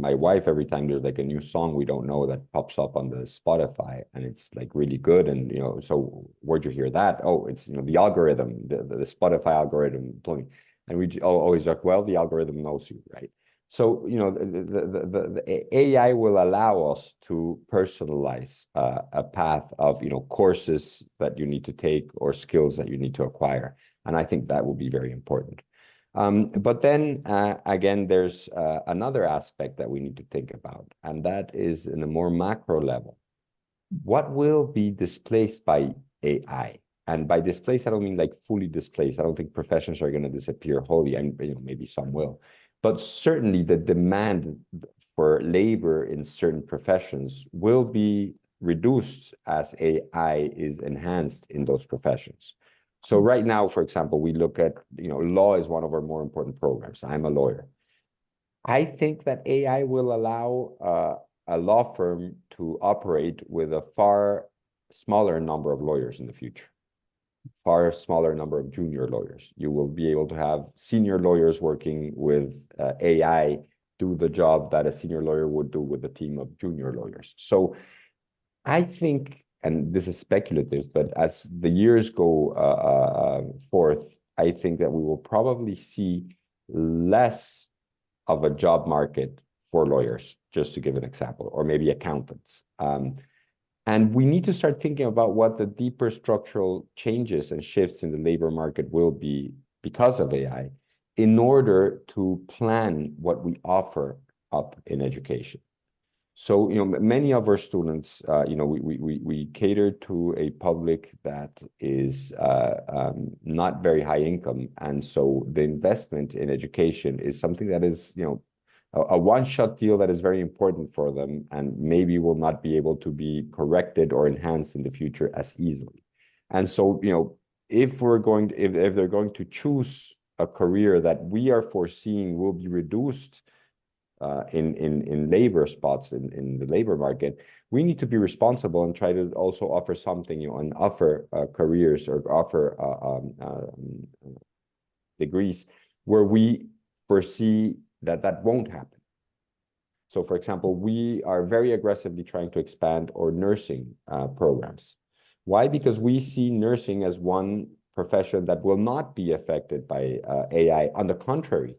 [SPEAKER 3] my wife every time there's like a new song we don't know that pops up on the Spotify, and it's like really good, and so where'd you hear that? Oh, it's the algorithm, the Spotify algorithm told me. And we always joke, well, the algorithm knows you, right? So the AI will allow us to personalize a path of courses that you need to take or skills that you need to acquire, and I think that will be very important. But then again, there's another aspect that we need to think about, and that is in a more macro level. What will be displaced by AI? And by displaced, I don't mean like fully displaced. I don't think professions are going to disappear wholly, and maybe some will. But certainly the demand for labor in certain professions will be reduced as AI is enhanced in those professions. So right now, for example, we look at, law is one of our more important programs. I'm a lawyer. I think that AI will allow a law firm to operate with a far smaller number of lawyers in the future, far smaller number of junior lawyers. You will be able to have senior lawyers working with AI do the job that a senior lawyer would do with a team of junior lawyers. So I think, and this is speculative, but as the years go forth, I think that we will probably see less of a job market for lawyers, just to give an example, or maybe accountants. And we need to start thinking about what the deeper structural changes and shifts in the labor market will be because of AI in order to plan what we offer up in education. So, many of our students, we cater to a public that is not very high income. And so the investment in education is something that is, a one-shot deal that is very important for them and maybe will not be able to be corrected or enhanced in the future as easily. And so, if they're going to choose a career that we are foreseeing will be reduced in labor spots in the labor market, we need to be responsible and try to also offer something, and offer careers or offer degrees where we foresee that won't happen. So, for example, we are very aggressively trying to expand our nursing programs. Why? Because we see nursing as one profession that will not be affected by AI. On the contrary,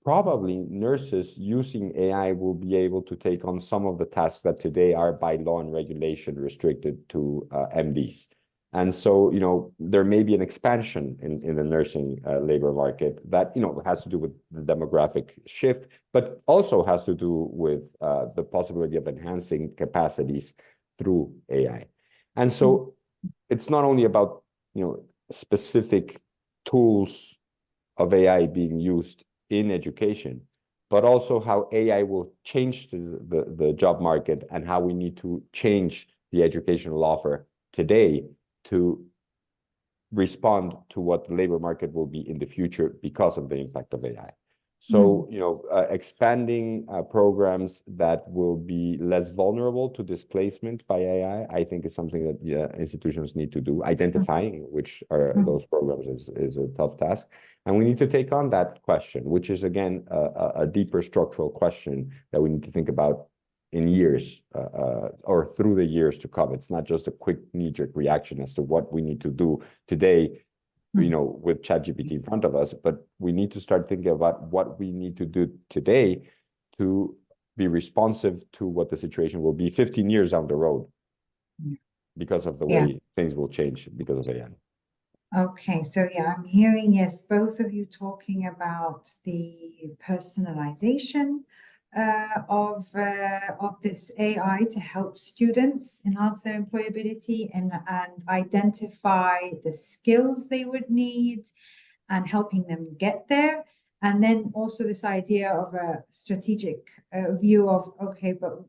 [SPEAKER 3] probably nurses using AI will be able to take on some of the tasks that today are by law and regulation restricted to MDs. And so, there may be an expansion in the nursing labor market that, has to do with the demographic shift, but also has to do with the possibility of enhancing capacities through AI. And so it's not only about, specific tools of AI being used in education, but also how AI will change the job market and how we need to change the educational offer today to respond to what the labor market will be in the future because of the impact of AI. So, expanding programs that will be less vulnerable to displacement by AI, I think is something that institutions need to do. Identifying which are those programs is a tough task. And we need to take on that question, which is, again, a deeper structural question that we need to think about in years or through the years to come. It's not just a quick knee-jerk reaction as to what we need to do today, with ChatGPT in front of us, but we need to start thinking about what we need to do today to be responsive to what the situation will be 15 years down the road because of the way things will change because of AI.
[SPEAKER 1] Okay, so I'm hearing, yes, both of you talking about the personalization of this AI to help students enhance their employability and identify the skills they would need and helping them get there. And then also this idea of a strategic view of, okay, but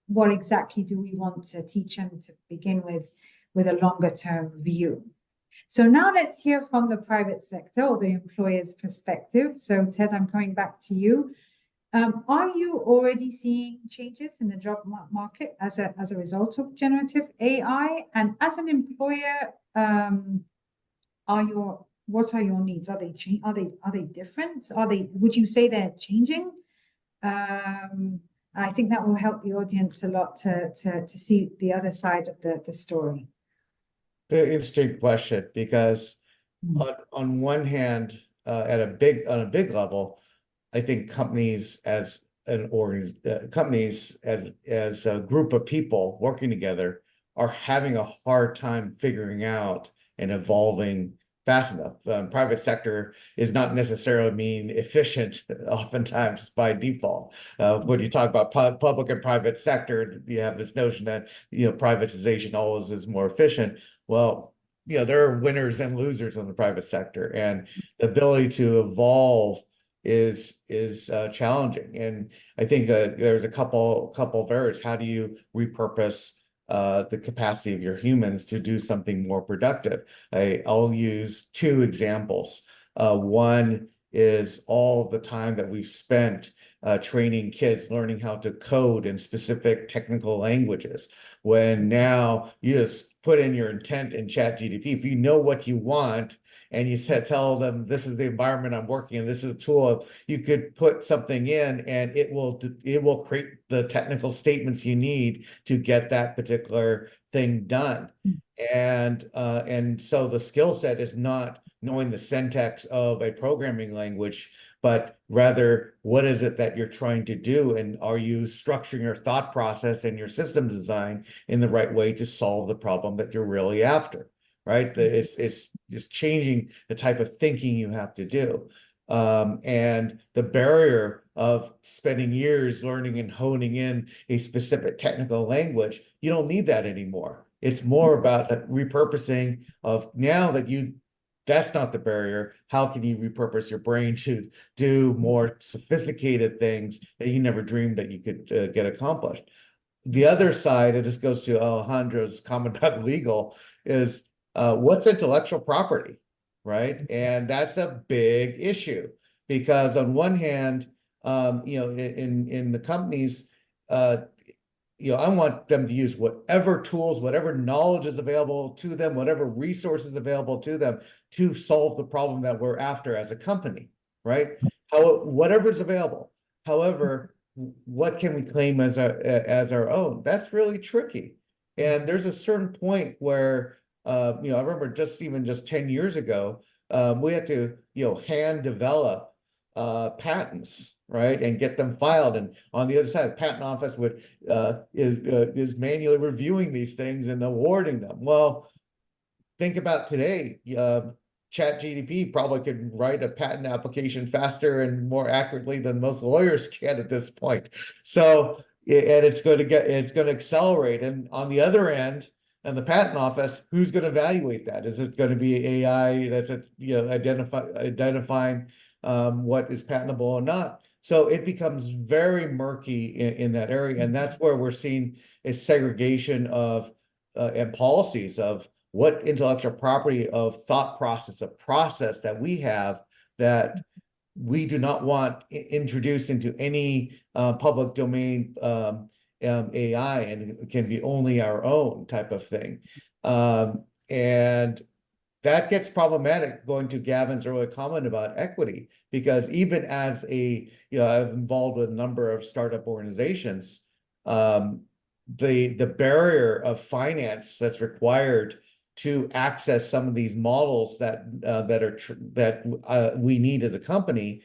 [SPEAKER 1] what exactly do we want to teach them to begin with a longer term view. So now let's hear from the private sector or the employer's perspective. So Ted, I'm coming back to you. Are you already seeing changes in the job market as a result of generative AI? And as an employer, what are your needs? Are they different? Would you say they're changing? I think that will help the audience a lot to see the other side of the story.
[SPEAKER 4] Interesting question, because on one hand, on a big level, I think companies as a group of people working together are having a hard time figuring out and evolving fast enough. Private sector is not necessarily mean efficient, oftentimes by default. When you talk about public and private sector, you have this notion that privatization always is more efficient. Well, there are winners and losers in the private sector, and the ability to evolve is challenging. And I think there's a couple of areas. How do you repurpose the capacity of your humans to do something more productive? I'll use two examples. One is all of the time that we've spent training kids, learning how to code in specific technical languages, when now you just put in your intent in ChatGPT. If you know what you want, and you tell them, this is the environment I'm working in, this is a tool, you could put something in and it will create the technical statements you need to get that particular thing done. And so the skill set is not knowing the syntax of a programming language, but rather, what is it that you're trying to do? And are you structuring your thought process and your system design in the right way to solve the problem that you're really after? Right? It's just changing the type of thinking you have to do. And the barrier of spending years learning and honing in a specific technical language, you don't need that anymore. It's more about repurposing of, now that that's not the barrier, how can you repurpose your brain to do more sophisticated things that you never dreamed that you could get accomplished? The other side, and this goes to Alejandro's comment about legal, is what's intellectual property, right? And that's a big issue, because on one hand, in the companies, I want them to use whatever tools, whatever knowledge is available to them, whatever resources available to them to solve the problem that we're after as a company, right? Whatever's available. However, what can we claim as our own? That's really tricky. And there's a certain point where, I remember just 10 years ago, we had to, hand develop patents, right, and get them filed. And on the other side, the patent office is manually reviewing these things and awarding them. Well, think about today. ChatGPT probably could write a patent application faster and more accurately than most lawyers can at this point. So, and it's going to accelerate. And on the other end, and the patent office, who's going to evaluate that? Is it going to be AI that's identifying what is patentable or not? So it becomes very murky in that area, and that's where we're seeing a segregation of and policies of what intellectual property of thought process, a process that we have that we do not want introduced into any public domain AI, and it can be only our own type of thing. And that gets problematic, going to Gavin's earlier comment about equity, because even as I'm involved with a number of startup organizations, the barrier of finance that's required to access some of these models that we need as a company,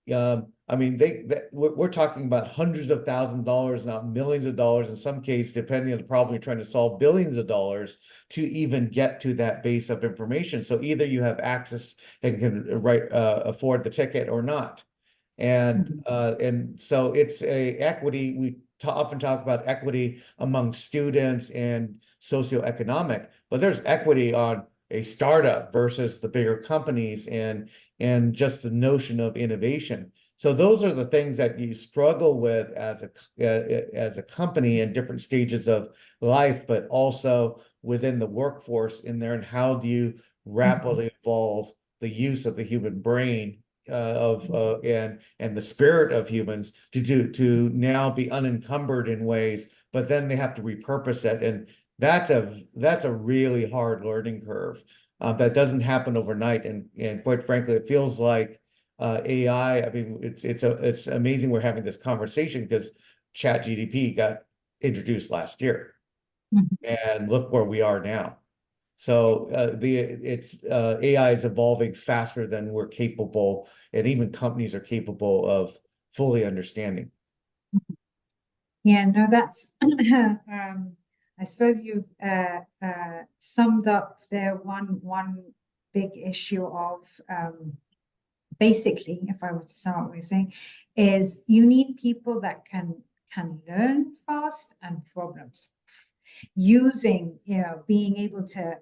[SPEAKER 4] we're talking about hundreds of thousands of dollars, not millions of dollars in some cases, depending on the problem you're trying to solve, billions of dollars to even get to that base of information. So either you have access and can afford the ticket or not. And so it's a equity. We often talk about equity among students and socioeconomic, but there's equity on a startup versus the bigger companies and just the notion of innovation. So those are the things that you struggle with as a company in different stages of life, but also within the workforce in there. And how do you rapidly evolve the use of the human brain and the spirit of humans to now be unencumbered in ways, but then they have to repurpose it, and that's a really hard learning curve that doesn't happen overnight. And quite frankly, it feels like AI. I mean, it's amazing we're having this conversation because ChatGPT got introduced last year, and look where we are now. So AI is evolving faster than we're capable, and even companies are capable of fully understanding.
[SPEAKER 1] Yeah, no, that's I suppose you've summed up there one big issue of basically, if I were to sum up what you're saying, is you need people that can learn fast and problem solve, using, being able to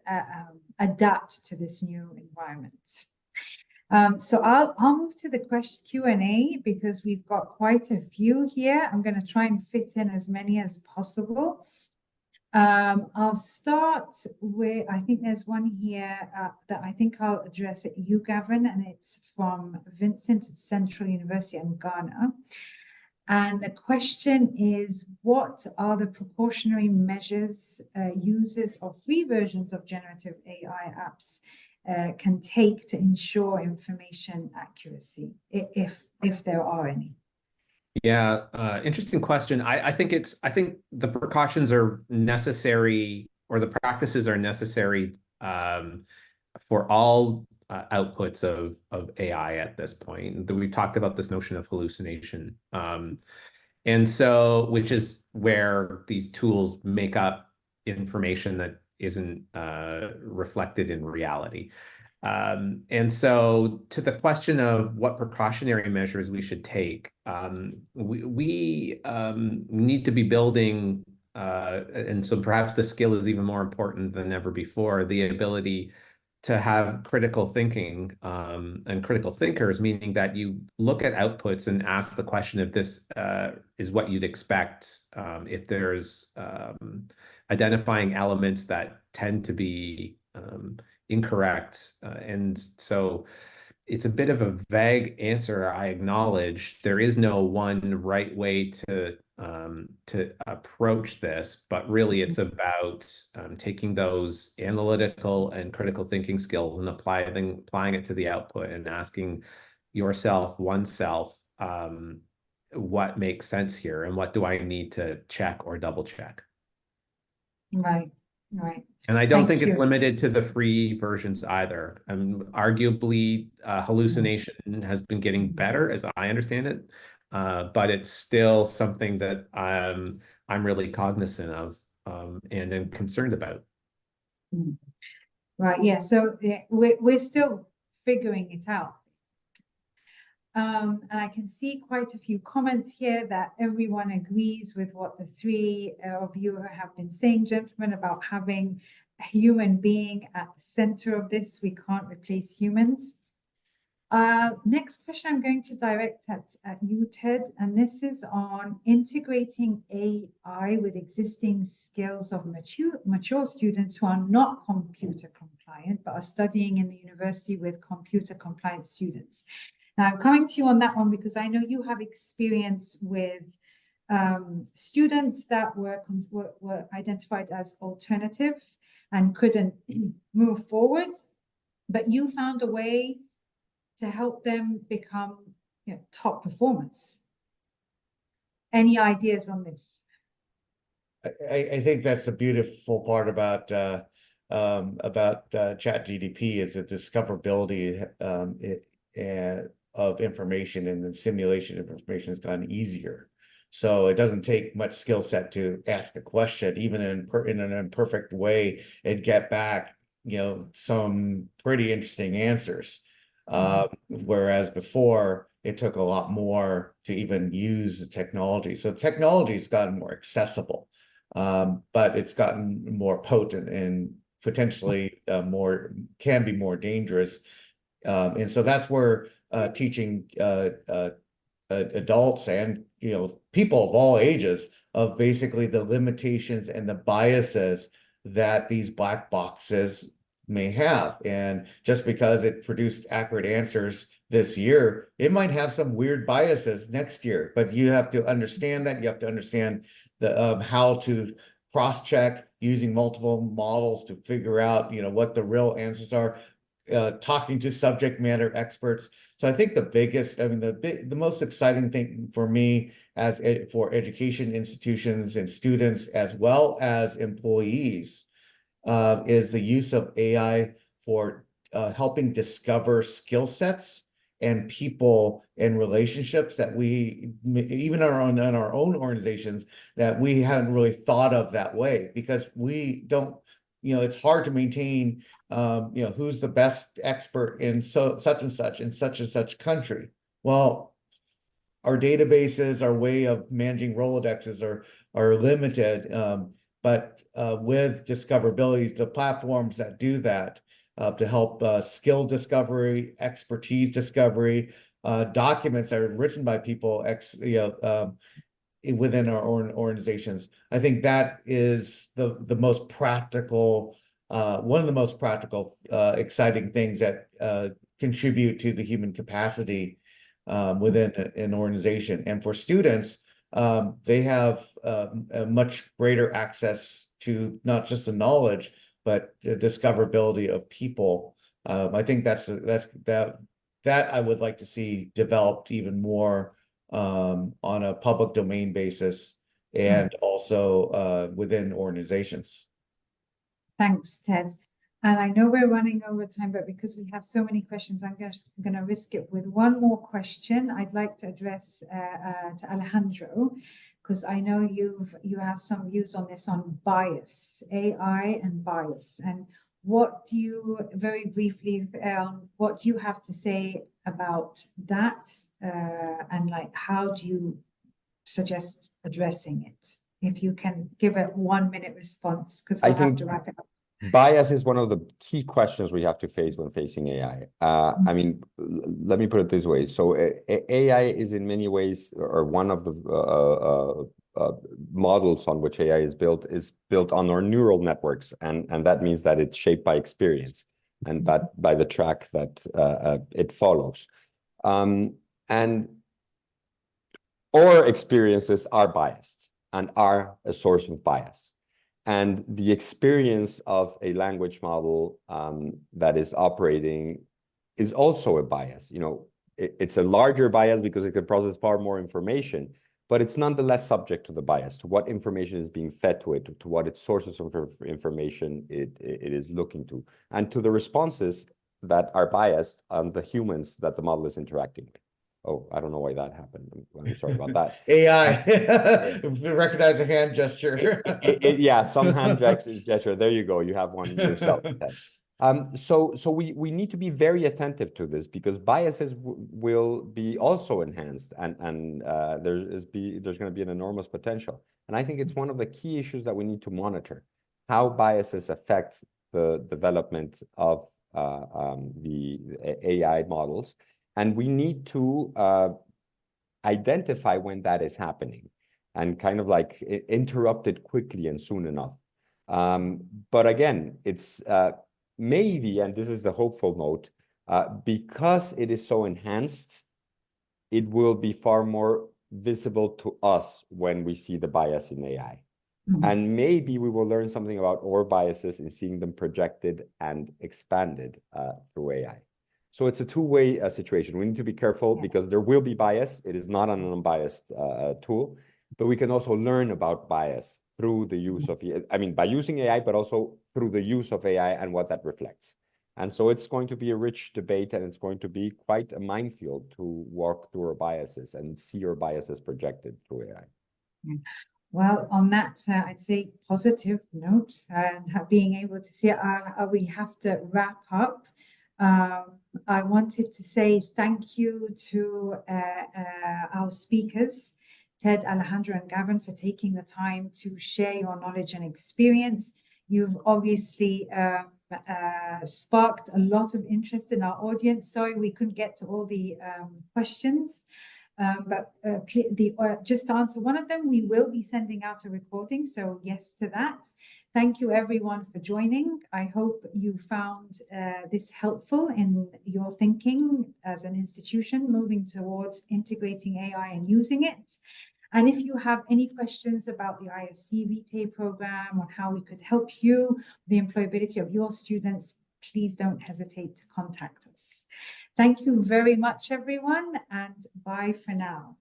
[SPEAKER 1] adapt to this new environment. So I'll move to the question Q&A because we've got quite a few here. I'm going to try and fit in as many as possible. I'll start with, I think there's one here that I think I'll address at you, Gavin, and it's from Vincent at Central University in Ghana. And the question is, what are the precautionary measures users of free versions of generative AI apps can take to ensure information accuracy, if there are any?
[SPEAKER 2] Yeah, interesting question. I think the precautions are necessary, or the practices are necessary for all outputs of AI at this point. We've talked about this notion of hallucination. And so, which is where these tools make up information that isn't reflected in reality. And so to the question of what precautionary measures we should take, we need to be building, and so perhaps the skill is even more important than ever before, the ability to have critical thinking and critical thinkers, meaning that you look at outputs and ask the question if this is what you'd expect, if there's identifying elements that tend to be incorrect. And so it's a bit of a vague answer. I acknowledge there is no one right way to approach this, but really it's about taking those analytical and critical thinking skills and applying it to the output and asking oneself, what makes sense here and what do I need to check or double check?
[SPEAKER 1] Right.
[SPEAKER 2] And I don't think it's limited to the free versions either. Arguably, hallucination has been getting better, as I understand it, but it's still something that I'm really cognizant of and am concerned about.
[SPEAKER 1] Right. Yeah. So we're still figuring it out. And I can see quite a few comments here that everyone agrees with what the three of you have been saying, gentlemen, about having a human being at the center of this. We can't replace humans. Next question I'm going to direct at you, Ted, and this is on integrating AI with existing skills of mature students who are not computer compliant, but are studying in the university with computer compliant students. Now, I'm coming to you on that one because I know you have experience with students that were identified as alternative and couldn't move forward, but you found a way to help them become top performers. Any ideas on this?
[SPEAKER 4] I think that's the beautiful part about ChatGPT is the discoverability of information, and the simulation of information has gotten easier. So it doesn't take much skill set to ask a question, even in an imperfect way, and get back, some pretty interesting answers. Whereas before, it took a lot more to even use the technology. So technology's gotten more accessible, but it's gotten more potent and potentially can be more dangerous. And so that's where teaching adults and people of all ages of basically the limitations and the biases that these black boxes may have. And just because it produced accurate answers this year, it might have some weird biases next year. But you have to understand that. You have to understand the how to cross-check using multiple models to figure out what the real answers are. Talking to subject matter experts. So I think the biggest, I mean, the most exciting thing for me for education institutions and students as well as employees is the use of AI for helping discover skill sets and people and relationships that we, even in our own organizations, that we haven't really thought of that way, because we don't, it's hard to maintain, who's the best expert in such and such country. Well, our databases, our way of managing Rolodexes are limited. But with discoverability, the platforms that do that to help skill discovery, expertise discovery, documents that are written by people within our own organizations. I think that is the most practical, one of the most practical, exciting things that contribute to the human capacity within an organization. And for students, they have a much greater access to not just the knowledge, but the discoverability of people. I think that I would like to see developed even more on a public domain basis and also within organizations.
[SPEAKER 1] Thanks, Ted. And I know we're running over time, but because we have so many questions, I'm just going to risk it with one more question I'd like to address to Alejandro, because I know you have some views on this, on bias, AI and bias. And what do you, very briefly, what do you have to say about that? And like, how do you suggest addressing it? If you can give a 1-minute response, because we'll have to wrap it up.
[SPEAKER 3] Bias is one of the key questions we have to face when facing AI. I mean, let me put it this way. So AI is in many ways, or one of the models on which AI is built on our neural networks. And that means that it's shaped by experience and by the track that it follows. And our experiences are biased and are a source of bias. And the experience of a language model that is operating is also a bias. It's a larger bias because it can process far more information, but it's nonetheless subject to the bias, to what information is being fed to it, to what its sources of information it is looking to, and to the responses that are biased on the humans that the model is interacting with. Oh, I don't know why that happened. I'm sorry about that.
[SPEAKER 4] AI, recognize a hand gesture.
[SPEAKER 3] Yeah, some hand gesture. There you go. You have one yourself. So we need to be very attentive to this, because biases will be also enhanced, and there's going to be an enormous potential. And I think it's one of the key issues that we need to monitor, how biases affect the development of the AI models. And we need to identify when that is happening and kind of like interrupt it quickly and soon enough. But again, it's maybe, and this is the hopeful note, because it is so enhanced, it will be far more visible to us when we see the bias in AI. And maybe we will learn something about our biases in seeing them projected and expanded through AI. So it's a two-way situation. We need to be careful because there will be bias. It is not an unbiased tool, but we can also learn about bias through the use of, by using AI, but also through the use of AI and what that reflects. And so it's going to be a rich debate, and it's going to be quite a minefield to walk through our biases and see our biases projected through AI.
[SPEAKER 1] Well, on that, I'd say positive note, and being able to see we have to wrap up. I wanted to say thank you to our speakers, Ted, Alejandro, and Gavin, for taking the time to share your knowledge and experience. You've obviously sparked a lot of interest in our audience. Sorry we couldn't get to all the questions. Just to answer one of them, we will be sending out a recording, so yes to that. Thank you everyone for joining. I hope you found this helpful in your thinking as an institution moving towards integrating AI and using it. And if you have any questions about the IFC Vitae program, on how we could help you, the employability of your students, please don't hesitate to contact us. Thank you very much, everyone, and bye for now.